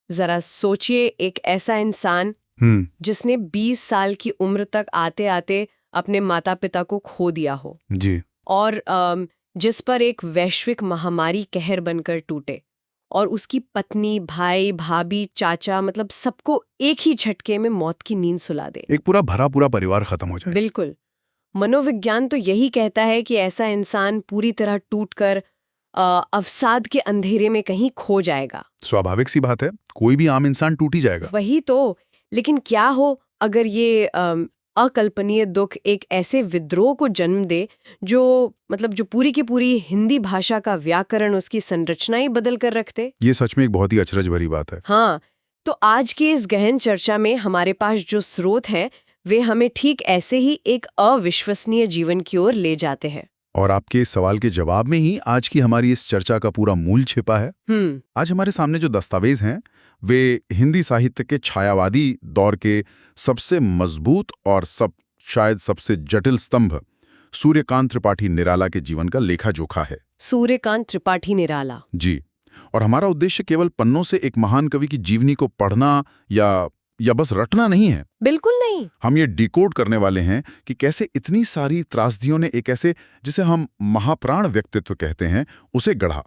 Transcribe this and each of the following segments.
जरा सोचिए, एक ऐसा इंसान जिसने 20 साल की उम्र तक आते आते अपने माता पिता को खो दिया हो जी। और जिस पर एक वैश्विक महामारी कहर बनकर टूटे, और उसकी पत्नी, भाई, भाभी, चाचा, मतलब सबको एक ही झटके में मौत की नींद सुला दे। एक पूरा परिवार खत्म हो जाए। बिल्कुल। मनोविज्ञान तो यही कहता है कि ऐसा इंसान पूरी तरह टूटकर अवसाद के अंधेरे में कहीं खो जाएगा। स्वाभाविक सी बात है, कोई भी आम इंसान टूट ही जाएगा। वही तो। लेकिन क्या हो अगर ये अकल्पनीय दुख एक ऐसे विद्रोह को जन्म दे जो पूरी की पूरी हिंदी भाषा का व्याकरण, उसकी संरचना ही बदल कर रख दे। ये सच में एक बहुत ही अचरज भरी बात है। हाँ, तो आज की इस गहन चर्चा में हमारे पास जो स्रोत हैं वे हमें ठीक ऐसे ही एक अविश्वसनीय जीवन की ओर ले जाते हैं। और आपके इस सवाल के जवाब में ही आज की हमारी इस चर्चा का पूरा मूल छिपा है। आज हमारे सामने जो दस्तावेज हैं वे हिंदी साहित्य के छायावादी दौर के सबसे मजबूत और शायद सबसे जटिल स्तंभ सूर्यकांत त्रिपाठी निराला के जीवन का लेखा जोखा है। सूर्यकांत त्रिपाठी निराला जी। और हमारा उद्देश्य केवल पन्नों से एक महान कवि की जीवनी को पढ़ना या बस रटना नहीं है। बिल्कुल नहीं। हम ये डिकोड करने वाले हैं कि कैसे इतनी सारी त्रासदियों ने एक ऐसे, जिसे हम महाप्राण व्यक्तित्व कहते हैं, उसे गढ़ा।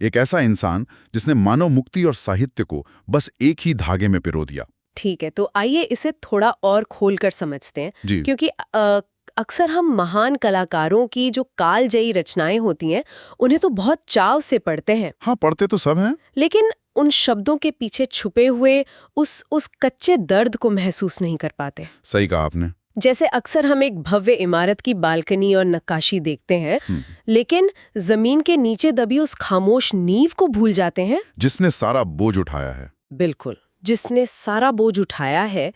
एक ऐसा इंसान जिसने मानव मुक्ति और साहित्य को बस एक ही धागे में पिरो दिया। ठीक है, तो आइए इसे थोड़ा और खोलकर समझते हैं। क्योंकि अक्सर हम महान कलाकारों की जो कालजयी रचनाएं होती हैं उन्हें तो बहुत चाव से पढ़ते हैं। हाँ, पढ़ते तो सब हैं, लेकिन उन शब्दों के पीछे छुपे हुए उस कच्चे दर्द को महसूस नहीं कर पाते। सही कहा आपने। जैसे अक्सर हम एक भव्य इमारत की बालकनी और नक्काशी देखते हैं, लेकिन जमीन के नीचे दबी उस खामोश नींव को भूल जाते हैं जिसने सारा बोझ उठाया है। बिल्कुल, जिसने सारा बोझ उठाया है।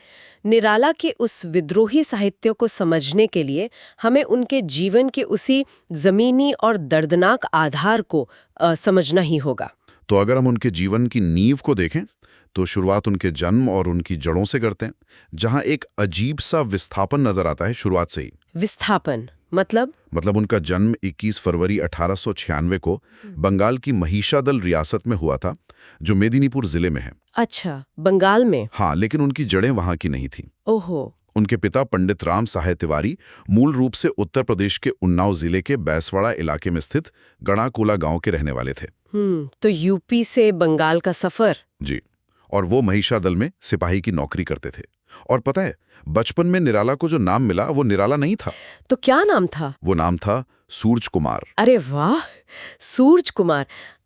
निराला के उस विद्रोही साहित्य को समझने के लिए हमें उनके जीवन के उसी जमीनी और दर्दनाक आधार को समझना ही होगा। तो अगर हम उनके जीवन की नींव को देखें तो शुरुआत उनके जन्म और उनकी जड़ों से करते हैं, जहां एक अजीब सा विस्थापन नजर आता है शुरुआत से ही। विस्थापन मतलब उनका जन्म 21 फरवरी 1896 को बंगाल की महिषादल रियासत में हुआ था, जो मेदिनीपुर जिले में है। अच्छा, बंगाल में? हाँ, लेकिन उनकी जड़ें वहां की नहीं थी। ओहो। उनके पिता पंडित राम सहाय तिवारी मूल रूप से उत्तर प्रदेश के उन्नाव जिले के बैसवाड़ा इलाके में स्थित गणाकोला गांव के रहने वाले थे। तो यूपी से बंगाल का सफर। जी। और वो महिषादल में सिपाही की नौकरी करते थे। और पता है, बचपन में निराला को जो नाम मिला वो निराला नहीं था। तो क्या नाम था? वो नाम था सूरज कुमार। अरे वाह, सूरज कुमार।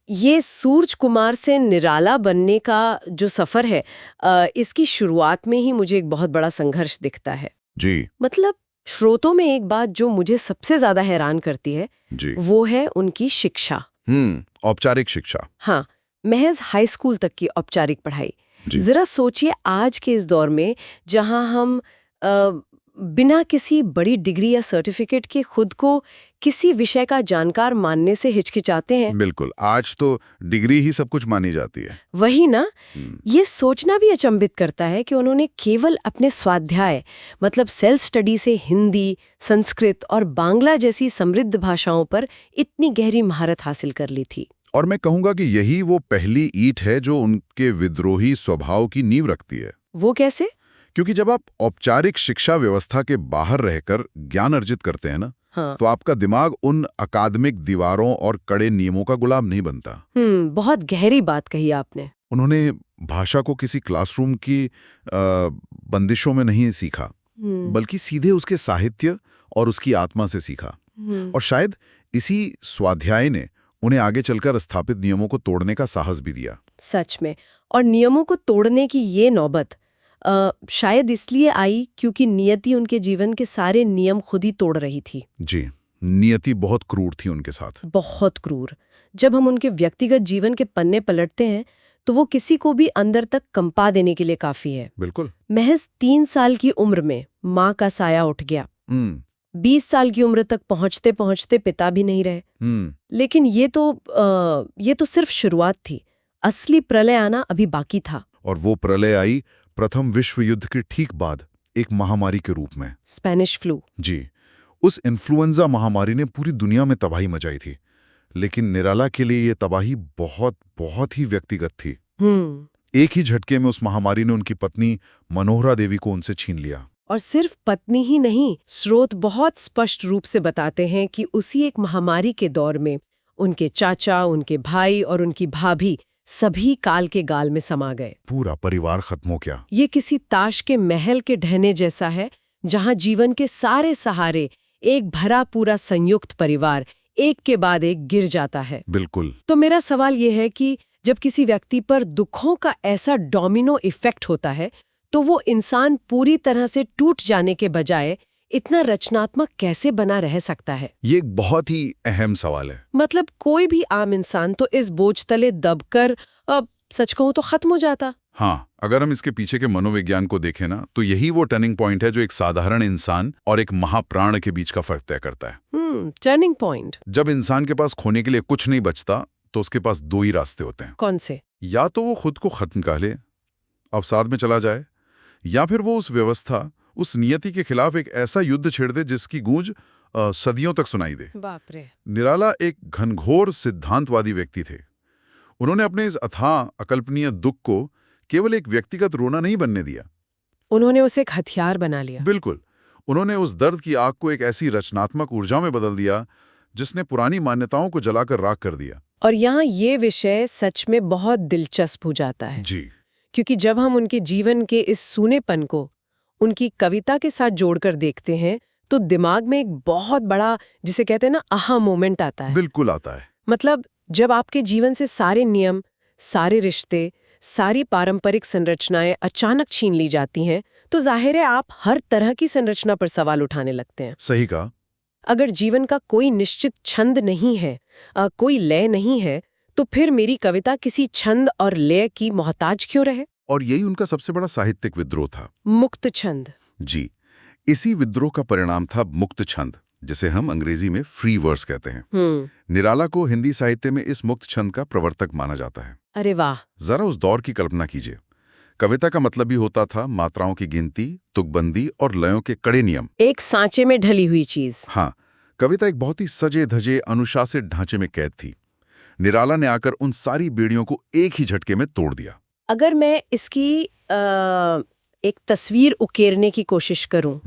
ये सूरज कुमार से निराला बनने का जो सफर है, इसकी शुरुआत में ही मुझे एक बहुत बड़ा संघर्ष दिखता है। जी। मतलब श्रोतों में एक बात जो मुझे सबसे ज्यादा हैरान करती है जी। वो है उनकी शिक्षा। औपचारिक शिक्षा। हाँ, महज हाई स्कूल तक की औपचारिक पढ़ाई। जरा सोचिए, आज के इस दौर में जहां हम बिना किसी बड़ी डिग्री या सर्टिफिकेट के खुद को किसी विषय का जानकार मानने से हिचकिचाते हैं। बिल्कुल, आज तो डिग्री ही सब कुछ मानी जाती है। वही ना। ये सोचना भी अचंभित करता है कि उन्होंने केवल अपने स्वाध्याय, मतलब सेल्फ स्टडी से हिंदी, संस्कृत और बांग्ला जैसी समृद्ध भाषाओं पर इतनी गहरी महारत हासिल कर ली थी। और मैं कहूंगा कि यही वो पहली ईंट है जो उनके विद्रोही स्वभाव की नींव रखती है। वो कैसे? क्योंकि जब आप औपचारिक शिक्षा व्यवस्था के बाहर रहकर ज्ञान अर्जित करते हैं ना, हाँ। तो आपका दिमाग उन अकादमिक दीवारों और कड़े नियमों का गुलाम नहीं बनता। बहुत गहरी बात कही आपने। उन्होंने भाषा को किसी क्लासरूम की बंदिशों में नहीं सीखा, बल्कि सीधे उसके साहित्य और उसकी आत्मा से सीखा। और शायद इसी स्वाध्याय ने उन्हें आगे चलकर स्थापित नियमों को तोड़ने का साहस भी दिया। सच में। और नियमों को तोड़ने की ये नौबत शायद इसलिए आई क्योंकि नियति उनके जीवन के सारे नियम खुद ही तोड़ रही थी। जी, नियति बहुत क्रूर थी उनके साथ। बहुत क्रूर। जब हम उनके व्यक्तिगत जीवन के पन्ने पलटते हैं तो वो किसी को भी अंदर तक कंपा देने के लिए काफी है। बिल्कुल। महज 3 साल की उम्र में माँ का साया उठ गया। 20 साल की उम्र तक पहुंचते पहुंचते पिता भी नहीं रहे। लेकिन ये तो सिर्फ शुरुआत थी। असली प्रलय आना अभी बाकी था। और वो प्रलय आई प्रथम विश्व युद्ध के ठीक बाद एक महामारी के रूप में। Spanish flu. जी। उस इन्फ्लुएंजा महामारी ने पूरी दुनिया में तबाही मचाई थी, लेकिन निराला के लिए ये तबाही बहुत बहुत ही व्यक्तिगत थी। एक ही झटके में उस महामारी ने उनकी पत्नी मनोहरा देवी को उनसे छीन लिया। और सिर्फ पत्नी ही नहीं, स्रोत बहुत स्पष्ट रूप से बताते हैं कि उसी एक महामारी के दौर में उनके चाचा, उनके भाई और उनकी भाभी सभी काल के गाल में समा गए। पूरा परिवार खत्म हो गया। ये किसी ताश के महल के ढहने जैसा है, जहां जीवन के सारे सहारे, एक भरा पूरा संयुक्त परिवार एक के बाद एक गिर जाता है। बिल्कुल। तो मेरा सवाल ये है कि जब किसी व्यक्ति पर दुखों का ऐसा डोमिनो इफेक्ट होता है, तो वो इंसान पूरी तरह से टूट जाने के बजाय इतना रचनात्मक कैसे बना रह सकता है? ये एक बहुत ही अहम सवाल है। मतलब कोई भी आम इंसान तो इस बोझ तले दबकर, अब सच कहूं तो खत्म हो जाता। हाँ, अगर हम इसके पीछे के मनोविज्ञान को देखें ना, तो यही वो टर्निंग पॉइंट है जो एक साधारण इंसान और एक महाप्राण के बीच का फर्क तय करता है। Turning point. जब इंसान के पास खोने के लिए कुछ नहीं बचता, तो उसके पास दो ही रास्ते होते हैं। कौन से? या तो वो खुद को खत्म कर ले, अवसाद में चला जाए, या फिर वो उस व्यवस्था, उस नियति के खिलाफ एक ऐसा युद्ध छेड़ दे जिसकी गूंज सदियों तक सुनाई दे। बाप रे। निराला एक घनघोर सिद्धांतवादी व्यक्ति थे। उन्होंने अपने इस अथाह अकल्पनीय दुख को केवल एक व्यक्तिगत रोना नहीं बनने दिया। उन्होंने उसे एक हथियार बना लिया। बिल्कुल। उन्होंने उस दर्द की आग को एक ऐसी रचनात्मक ऊर्जा में बदल दिया जिसने पुरानी मान्यताओं को जलाकर राख कर दिया। और यहाँ ये विषय सच में बहुत दिलचस्प हो जाता है। जी। क्योंकि जब हम उनके जीवन के इस सूनेपन को उनकी कविता के साथ जोड़कर देखते हैं, तो दिमाग में एक बहुत बड़ा, जिसे कहते हैं ना, आहा मोमेंट आता है। बिल्कुल आता है। मतलब जब आपके जीवन से सारे नियम, सारे रिश्ते, सारी पारंपरिक संरचनाएं अचानक छीन ली जाती हैं, तो जाहिर है आप हर तरह की संरचना पर सवाल उठाने लगते हैं। सही कहा। अगर जीवन का कोई निश्चित छंद नहीं है, कोई लय नहीं है, तो फिर मेरी कविता किसी छंद और लय की मोहताज क्यों रहे? और यही उनका सबसे बड़ा साहित्यिक विद्रोह था। मुक्त छंद। जी। इसी विद्रोह का परिणाम था मुक्त छंद, जिसे हम अंग्रेजी में फ्री वर्स कहते हैं। निराला को हिंदी साहित्य में इस मुक्त छंद का प्रवर्तक माना जाता है। अरे वाह। जरा उस दौर की कल्पना कीजिए। कविता का मतलब भी होता था मात्राओं की गिनती, तुकबंदी और लयों के कड़े नियम। एक सांचे में ढली हुई चीज। हाँ, कविता एक बहुत ही सजे धजे अनुशासित ढांचे में कैद थी। निराला ने आकर उन सारी बेड़ियों को एक ही झटके में तोड़ दिया। अगर मैं इसकी एक तस्वीर उकेरने की कोशिश करूं,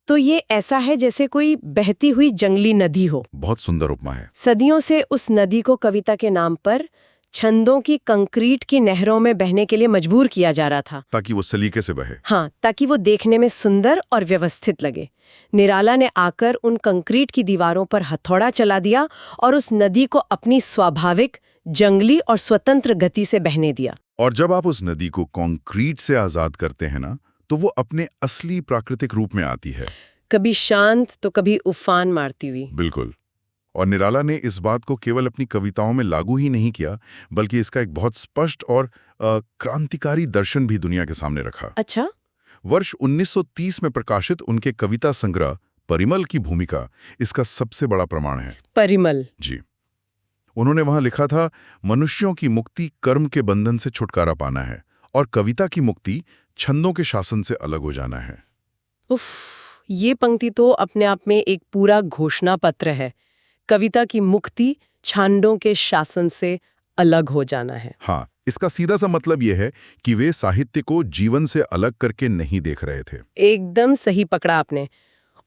तो ये ऐसा है जैसे कोई बहती हुई जंगली नदी हो। बहुत सुंदर उपमा है। सदियों से उस नदी को कविता के नाम पर छंदों की कंक्रीट की नहरों में बहने के लिए मजबूर किया जा रहा था, ताकि वो सलीके से बहे। हाँ, ताकि वो देखने में सुंदर और व्यवस्थित लगे। निराला ने आकर उन कंक्रीट की दीवारों पर हथौड़ा चला दिया और उस नदी को अपनी स्वाभाविक, जंगली और स्वतंत्र गति से बहने दिया। और जब आप उस नदी को कंक्रीट से आजाद करते हैं ना, तो वो अपने असली प्राकृतिक रूप में आती है, कभी शांत तो कभी उफान मारती हुई। बिल्कुल। और निराला ने इस बात को केवल अपनी कविताओं में लागू ही नहीं किया, बल्कि इसका एक बहुत स्पष्ट और क्रांतिकारी दर्शन भी दुनिया के सामने रखा। अच्छा। वर्ष 1930 में प्रकाशित उनके कविता संग्रह परिमल की भूमिका इसका सबसे बड़ा प्रमाण है। परिमल। जी। उन्होंने वहां लिखा था, मनुष्यों की मुक्ति कर्म के बंधन से छुटकारा पाना है और कविता की मुक्ति छंदों के शासन से अलग हो जाना है। उफ, ये पंक्ति तो अपने आप में एक पूरा घोषणा पत्र है। कविता की मुक्ति छंदों के शासन से अलग हो जाना है। हाँ, इसका सीधा सा मतलब यह है कि वे साहित्य को जीवन से अलग करके नहीं देख रहे थे। एकदम सही पकड़ा आपने।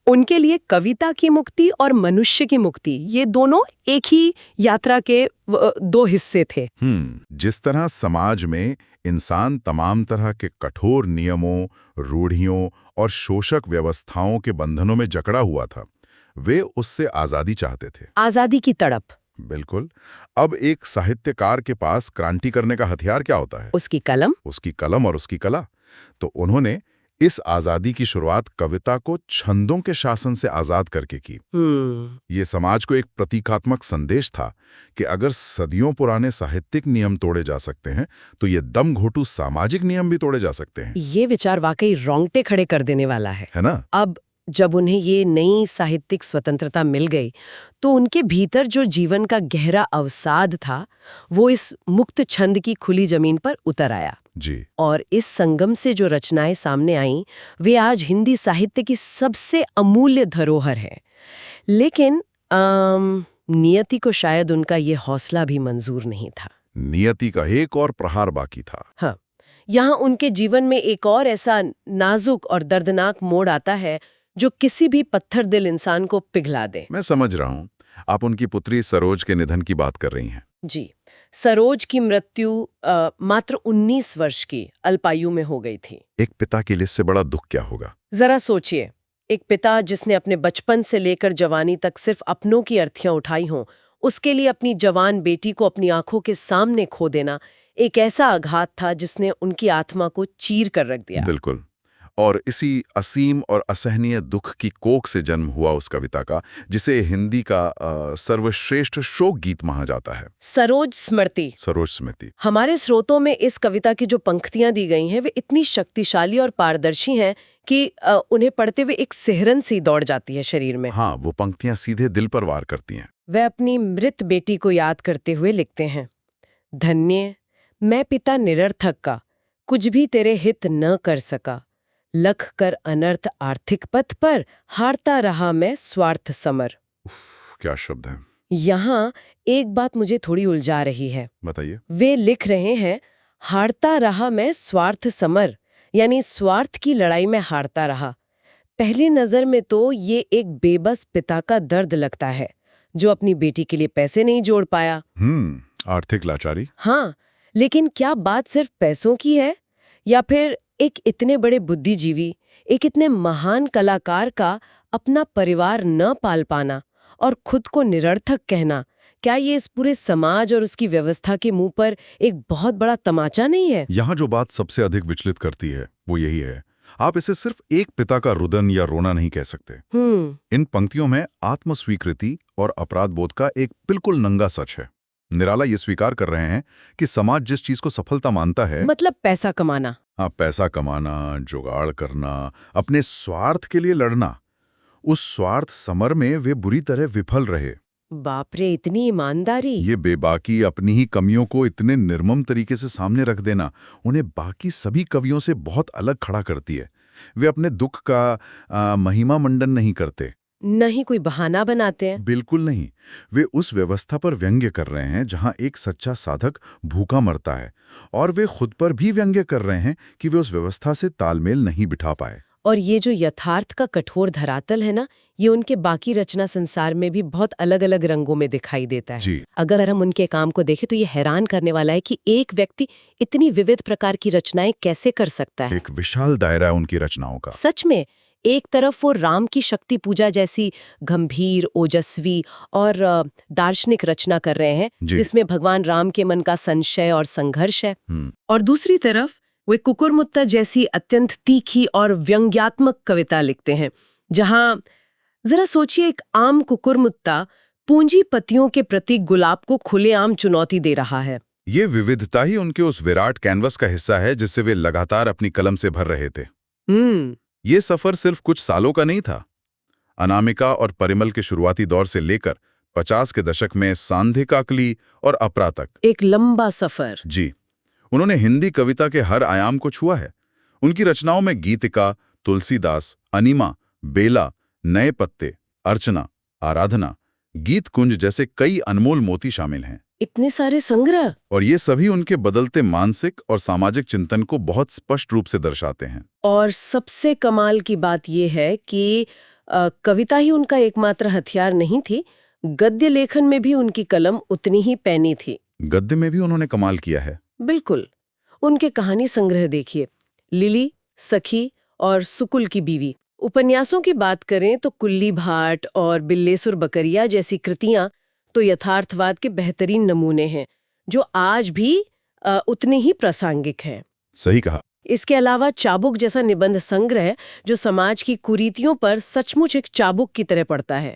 उनके लिए कविता की मुक्ति और मनुष्य की मुक्ति, ये दोनों एक ही यात्रा के दो हिस्से थे। जिस तरह समाज में इंसान तमाम तरह के कठोर नियमों, रूढ़ियों और शोषक व्यवस्थाओं के बंधनों में जकड़ा हुआ था, वे उससे आजादी चाहते थे। आजादी की तड़प। बिल्कुल। अब एक साहित्यकार के पास क्रांति करने का हथियार क्या होता है? उसकी कलम। उसकी कलम और उसकी कला। तो उन्होंने इस आजादी की शुरुआत कविता को छंदों के शासन से आजाद करके की। ये समाज को एक प्रतीकात्मक संदेश था कि अगर सदियों पुराने साहित्यिक नियम तोड़े जा सकते हैं, तो ये दमघोटू सामाजिक नियम भी तोड़े जा सकते हैं। ये विचार वाकई रोंगटे खड़े कर देने वाला है ना? अब जब उन्हें ये नई साहित्यिक स्वतंत्रता मिल गई, तो उनके भीतर जो जीवन का गहरा अवसाद था, वो इस मुक्त छंद की खुली जमीन पर उतर आया। जी। और इस संगम से जो रचनाएं सामने आईं, वे आज हिंदी साहित्य की सबसे अमूल्य धरोहर है। लेकिन नियति को शायद उनका ये हौसला भी मंजूर नहीं था। नियति का एक और प्रहार बाकी था। हाँ, यहाँ उनके जीवन में एक और ऐसा नाजुक और दर्दनाक मोड़ आता है जो किसी भी पत्थर दिल इंसान को पिघला दे। मैं समझ रहा हूँ, आप उनकी पुत्री सरोज के निधन की बात कर रही हैं। जी, सरोज की मृत्यु मात्र 19 वर्ष की अल्पायु में हो गई थी। एक पिता के लिए इससे बड़ा दुख क्या होगा? जरा सोचिए, एक पिता जिसने अपने बचपन से लेकर जवानी तक सिर्फ अपनों की अर्थियां उठाई हों, उसके लिए अपनी जवान बेटी को अपनी आंखों के सामने खो देना एक ऐसा आघात था जिसने उनकी आत्मा को चीर कर रख दिया। बिल्कुल। और इसी असीम और असहनीय दुख की कोख से जन्म हुआ उस कविता का, जिसे हिंदी का सर्वश्रेष्ठ शोक गीत माना जाता है, सरोज स्मृति। सरोज स्मृति। हमारे स्रोतों में इस कविता की जो पंक्तियां दी गई हैं वे इतनी शक्तिशाली और पारदर्शी हैं कि उन्हें पढ़ते हुए एक सिहरन सी दौड़ जाती है शरीर में। हाँ, वो पंक्तियां सीधे दिल पर वार करती हैं। वे अपनी मृत बेटी को याद करते हुए लिखते हैं, धन्य मैं पिता निरर्थक का, कुछ भी तेरे हित न कर सका, लख कर अनर्थ आर्थिक पथ पर, हारता रहा मैं स्वार्थ समर। क्या शब्द है। यहाँ एक बात मुझे थोड़ी उलझा रही है। बताइए। वे लिख रहे हैं, हारता रहा मैं स्वार्थ समर, यानी स्वार्थ की लड़ाई में हारता रहा। पहली नजर में तो ये एक बेबस पिता का दर्द लगता है, जो अपनी बेटी के लिए पैसे नहीं जोड़ पाया। आर्थिक लाचारी। हाँ, लेकिन क्या बात सिर्फ पैसों की है, या फिर एक इतने बड़े बुद्धिजीवी, एक इतने महान कलाकार का अपना परिवार न पाल पाना और खुद को निरर्थक कहना, क्या ये इस पूरे समाज और उसकी व्यवस्था के मुंह पर एक बहुत बड़ा तमाचा नहीं है? यहाँ जो बात सबसे अधिक विचलित करती है वो यही है, आप इसे सिर्फ एक पिता का रुदन या रोना नहीं कह सकते। इन पंक्तियों में आत्मस्वीकृति और अपराध बोध का एक बिल्कुल नंगा सच है। निराला ये स्वीकार कर रहे हैं कि समाज जिस चीज को सफलता मानता है, मतलब पैसा कमाना। हाँ, पैसा कमाना, जुगाड़ करना, अपने स्वार्थ के लिए लड़ना, उस स्वार्थ समर में वे बुरी तरह विफल रहे। बाप रे, इतनी ईमानदारी! ये बेबाकी अपनी ही कमियों को इतने निर्मम तरीके से सामने रख देना उन्हें बाकी सभी कवियों से बहुत अलग खड़ा करती है। वे अपने दुख का महिमा मंडन नहीं करते, नहीं कोई बहाना बनाते हैं, बिल्कुल नहीं। वे उस व्यवस्था पर व्यंग्य कर रहे हैं जहां एक सच्चा साधक भूखा मरता है, और वे खुद पर भी व्यंग्य कर रहे हैं कि वे उस व्यवस्था से तालमेल नहीं बिठा पाए। और ये जो यथार्थ का कठोर धरातल है ना, ये उनके बाकी रचना संसार में भी बहुत अलग अलग रंगों में दिखाई देता है। जी। अगर हम उनके काम को देखें तो ये हैरान करने वाला है कि एक व्यक्ति इतनी विविध प्रकार की रचनाएं कैसे कर सकता है। एक विशाल दायरा है उनकी रचनाओं का। सच में, एक तरफ वो राम की शक्ति पूजा जैसी गंभीर, ओजस्वी और दार्शनिक रचना कर रहे हैं, जिसमें भगवान राम के मन का संशय और संघर्ष है, और दूसरी तरफ वे कुकुरमुत्ता जैसी अत्यंत तीखी और व्यंग्यात्मक कविता लिखते हैं, जहां जरा सोचिए, एक आम कुकुरमुत्ता पूंजीपतियों के प्रति गुलाब को खुलेआम चुनौती दे रहा है। ये विविधता ही उनके उस विराट कैनवस का हिस्सा है जिससे वे लगातार अपनी कलम से भर रहे थे। ये सफर सिर्फ कुछ सालों का नहीं था। अनामिका और परिमल के शुरुआती दौर से लेकर 50 के दशक में सांधिकाकली और अपरा तक एक लंबा सफर। जी, उन्होंने हिंदी कविता के हर आयाम को छुआ है। उनकी रचनाओं में गीतिका, तुलसीदास, अनीमा, बेला, नए पत्ते, अर्चना, आराधना, गीत कुंज जैसे कई अनमोल मोती शामिल हैं। इतने सारे संग्रह! और ये सभी उनके बदलते मानसिक और सामाजिक चिंतन को बहुत स्पष्ट रूप से दर्शाते हैं। और सबसे कमाल की बात यह है कि कविता ही उनका एकमात्र हथियार नहीं थी, गद्य लेखन में भी उनकी कलम उतनी ही पैनी थी। गद्य में भी उन्होंने कमाल किया है। बिल्कुल। उनके कहानी संग्रह देखिए, लिली, सखी और सुकुल की बीवी। उपन्यासों की बात करें तो कुल्ली भाट और बिल्लेसुर बकरिया जैसी कृतियां तो यथार्थवाद के बेहतरीन नमूने हैं, जो आज भी उतने ही प्रासंगिक हैं। सही कहा। इसके अलावा चाबुक जैसा निबंध संग्रह, जो समाज की कुरीतियों पर सचमुच एक चाबुक की तरह पड़ता है।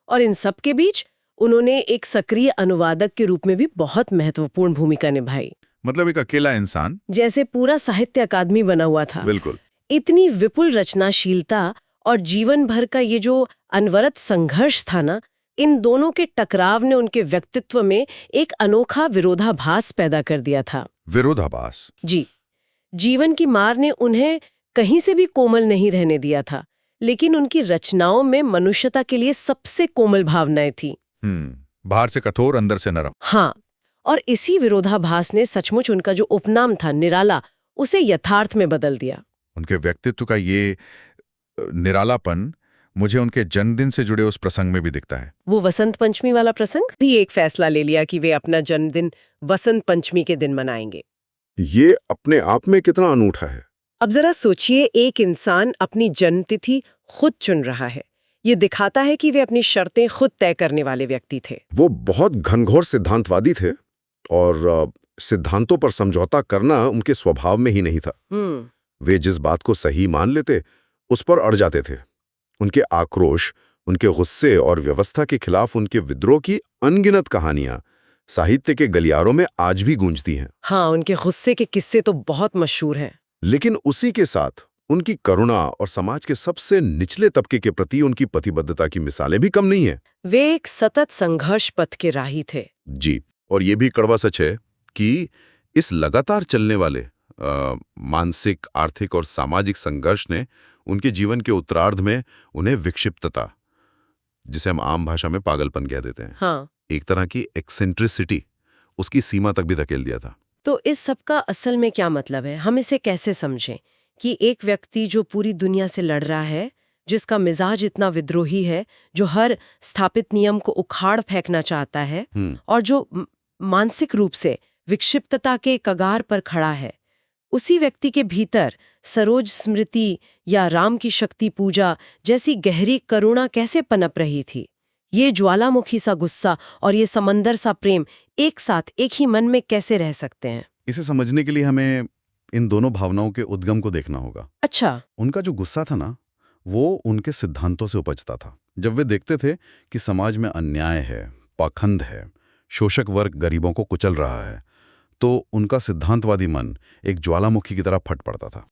और इन सब के बीच उन्होंने एक सक्रिय अनुवादक के रूप में भी बहुत महत्वपूर्ण भूमिका निभाई। मतलब एक अकेला इंसान जैसे पूरा साहित्य अकादमी बना हुआ था। बिल्कुल। इतनी विपुल रचनाशीलता और जीवन भर का ये जो अनवरत संघर्ष था ना, इन दोनों के टकराव ने उनके व्यक्तित्व में एक अनोखा विरोधाभास पैदा कर दिया था। विरोधाभास? जी। जीवन की मार ने उन्हें कहीं से भी कोमल नहीं रहने दिया था, लेकिन उनकी रचनाओं में मनुष्यता के लिए सबसे कोमल भावनाएं थी। बाहर से कठोर, अंदर से नरम। हाँ, और इसी विरोधाभास ने सचमुच उनका जो उपनाम था निराला, उसे यथार्थ में बदल दिया। उनके व्यक्तित्व का ये निरालापन मुझे उनके जन्मदिन से जुड़े उस प्रसंग में भी दिखता है। वो वसंत पंचमी वाला प्रसंग भी एक फैसला ले लिया कि वे अपना जन्मदिन वसंत पंचमी के दिन मनाएंगे। ये अपने आप में कितना अनूठा है। अब जरा सोचिए, एक इंसान अपनी जन्मतिथि खुद चुन रहा है। ये दिखाता है कि वे अपनी शर्तें खुद तय करने वाले व्यक्ति थे। वो बहुत घनघोर सिद्धांतवादी थे और सिद्धांतों पर समझौता करना उनके स्वभाव में ही नहीं था। वे जिस बात को सही मान लेते उस पर अड़ जाते थे। उनके आक्रोश, उनके गुस्से और व्यवस्था के खिलाफ उनके विद्रोह की अनगिनत कहानियां साहित्य के गलियारों में आज भी गूंजती हैं। हाँ, उनके गुस्से के किस्से तो बहुत मशहूर हैं। लेकिन उसी के साथ उनकी करुणा और समाज के सबसे निचले तबके के प्रति उनकी प्रतिबद्धता की मिसालें भी कम नहीं हैं। वे एक सतत संघर्ष पथ के राही थे। जी, और ये भी कड़वा सच है कि इस लगातार चलने वाले मानसिक, आर्थिक और सामाजिक संघर्ष ने उनके जीवन के उत्तरार्ध में उन्हें विक्षिप्तता, जिसे हम आम भाषा में पागलपन कह देते हैं, हाँ, एक तरह की एक्सेंट्रिसिटी, उसकी सीमा तक भी धकेल दिया था। तो इस सब का असल में क्या मतलब है? हम इसे कैसे समझें कि एक व्यक्ति जो पूरी दुनिया से लड़ रहा है, जिसका मिजाज इतना विद्रोही है, जो हर स्थापित नियम को उखाड़ फेंकना चाहता है और जो मानसिक रूप से विक्षिप्तता के कगार पर खड़ा है, उसी व्यक्ति के भीतर सरोज स्मृति या राम की शक्ति पूजा जैसी गहरी करुणा कैसे पनप रही थी? ये ज्वालामुखी सा गुस्सा और ये समंदर सा प्रेम एक साथ एक ही मन में कैसे रह सकते हैं? इसे समझने के लिए हमें इन दोनों भावनाओं के उद्गम को देखना होगा। अच्छा, उनका जो गुस्सा था ना, वो उनके सिद्धांतों से उपजता था। जब वे देखते थे कि समाज में अन्याय है, पाखंड है, शोषक वर्ग गरीबों को कुचल रहा है, तो उनका सिद्धांतवादी मन एक ज्वालामुखी की तरह फट पड़ता था।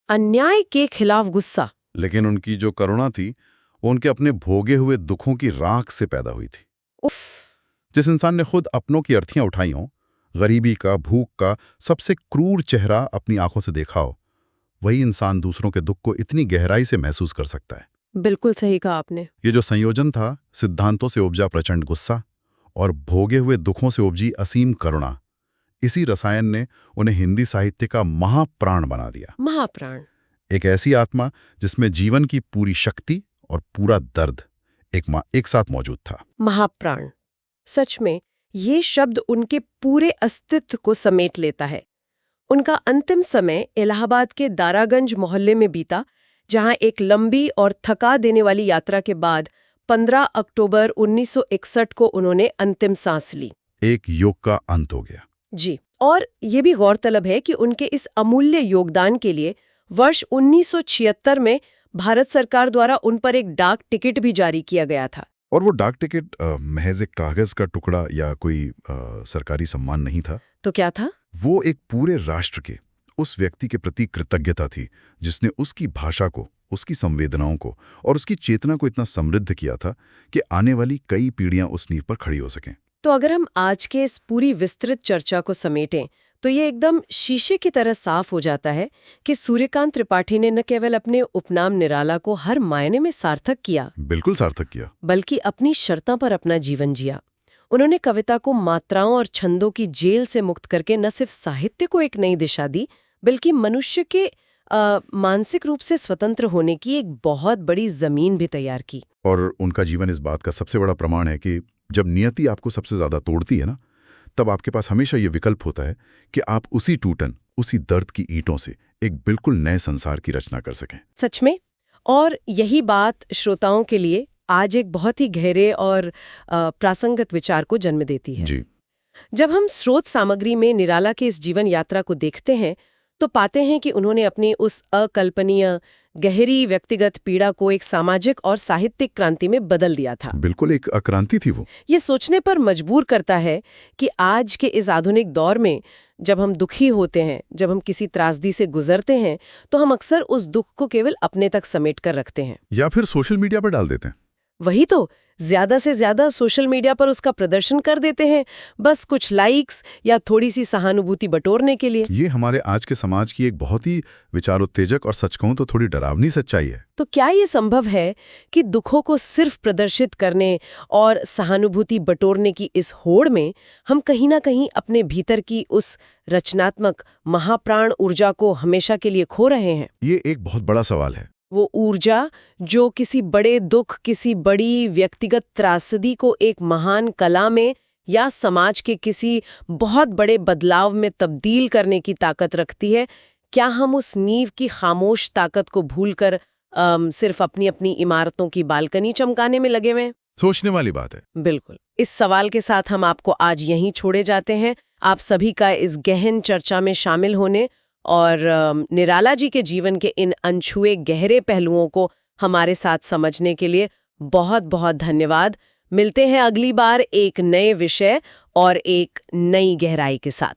अन्याय के खिलाफ गुस्सा। लेकिन उनकी जो करुणा थी, वो उनके अपने भोगे हुए दुखों की राख से पैदा हुई थी। उफ। जिस इंसान ने खुद अपनों की अर्थियां उठाई हों, गरीबी का, भूख का सबसे क्रूर चेहरा अपनी आंखों से देखा हो, वही इंसान दूसरों के दुख को इतनी गहराई से महसूस कर सकता है। बिल्कुल सही कहा आपने। ये जो संयोजन था, सिद्धांतों से उपजा प्रचंड गुस्सा और भोगे हुए दुखों से उपजी असीम करुणा, इसी रसायन ने उन्हें हिंदी साहित्य का महाप्राण बना दिया। महाप्राण, एक ऐसी आत्मा जिसमें जीवन की पूरी शक्ति और पूरा दर्द एक साथ मौजूद था। महाप्राण, सच में ये शब्द उनके पूरे अस्तित्व को समेट लेता है। उनका अंतिम समय इलाहाबाद के दारागंज मोहल्ले में बीता, जहां एक लंबी और थका देने वाली यात्रा के बाद 15 अक्टूबर 1961 को उन्होंने अंतिम सांस ली। एक युग का अंत हो गया। जी, और ये भी गौरतलब है कि उनके इस अमूल्य योगदान के लिए वर्ष 1976 में भारत सरकार द्वारा उन पर एक डाक टिकट भी जारी किया गया था। और वो डाक टिकट महज एक कागज का टुकड़ा या कोई सरकारी सम्मान नहीं था। तो क्या था? वो एक पूरे राष्ट्र के उस व्यक्ति के प्रति कृतज्ञता थी जिसने उसकी भाषा को, उसकी संवेदनाओं को और उसकी चेतना को इतना समृद्ध किया था कि आने वाली कई पीढ़ियां उस नींव पर खड़ी हो सकें। तो अगर हम आज के इस पूरी विस्तृत चर्चा को समेटें तो ये एकदम शीशे की तरह साफ हो जाता है कि सूर्यकांत त्रिपाठी ने न केवल अपने उपनाम निराला को हर मायने में सार्थक किया, बिल्कुल सार्थक किया, बल्कि अपनी शर्तों पर अपना जीवन जिया। उन्होंने कविता को मात्राओं और छंदों की जेल से मुक्त करके न सिर्फ साहित्य को एक नई दिशा दी, बल्कि मनुष्य के मानसिक रूप से स्वतंत्र होने की एक बहुत बड़ी जमीन भी तैयार की। और उनका जीवन इस बात का सबसे बड़ा प्रमाण है कि जब नियति आपको सबसे ज्यादा तोड़ती है ना, तब आपके पास हमेशा ये विकल्प होता है कि आप उसी टूटन, उसी दर्द की ईंटों से एक बिल्कुल नए संसार की रचना कर सकें। सच में। और यही बात श्रोताओं के लिए आज एक बहुत ही गहरे और प्रासंगिक विचार को जन्म देती है। जी। जब हम स्रोत सामग्री में निराला की इस जीवन यात्रा को देखते हैं तो पाते हैं कि उन्होंने अपनी उस अकल्पनीय गहरी व्यक्तिगत पीड़ा को एक सामाजिक और साहित्यिक क्रांति में बदल दिया था। बिल्कुल एक क्रांति थी वो। ये सोचने पर मजबूर करता है कि आज के इस आधुनिक दौर में जब हम दुखी होते हैं, जब हम किसी त्रासदी से गुजरते हैं, तो हम अक्सर उस दुख को केवल अपने तक समेट कर रखते हैं या फिर सोशल मीडिया पर डाल देते हैं। वही तो, ज्यादा से ज्यादा सोशल मीडिया पर उसका प्रदर्शन कर देते हैं, बस कुछ लाइक्स या थोड़ी सी सहानुभूति बटोरने के लिए। ये हमारे आज के समाज की एक बहुत ही विचारोत्तेजक और सच कहूं तो थोड़ी डरावनी सच्चाई है। तो क्या ये संभव है कि दुखों को सिर्फ प्रदर्शित करने और सहानुभूति बटोरने की इस होड़ में हम कहीं ना कहीं अपने भीतर की उस रचनात्मक महाप्राण ऊर्जा को हमेशा के लिए खो रहे हैं? ये एक बहुत बड़ा सवाल है। वो ऊर्जा जो किसी बड़े दुख, किसी बड़ी व्यक्तिगत त्रासदी को एक महान कला में या समाज के किसी बहुत बड़े बदलाव में तब्दील करने की ताकत रखती है, क्या हम उस नींव की खामोश ताकत को भूलकर सिर्फ अपनी अपनी इमारतों की बालकनी चमकाने में लगे हुए हैं? सोचने वाली बात है। बिल्कुल। इस सवाल के साथ हम आपको आज यहीं छोड़े जाते हैं। आप सभी का इस गहन चर्चा में शामिल होने और निराला जी के जीवन के इन अनछुए गहरे पहलुओं को हमारे साथ समझने के लिए बहुत बहुत धन्यवाद। मिलते हैं अगली बार एक नए विषय और एक नई गहराई के साथ।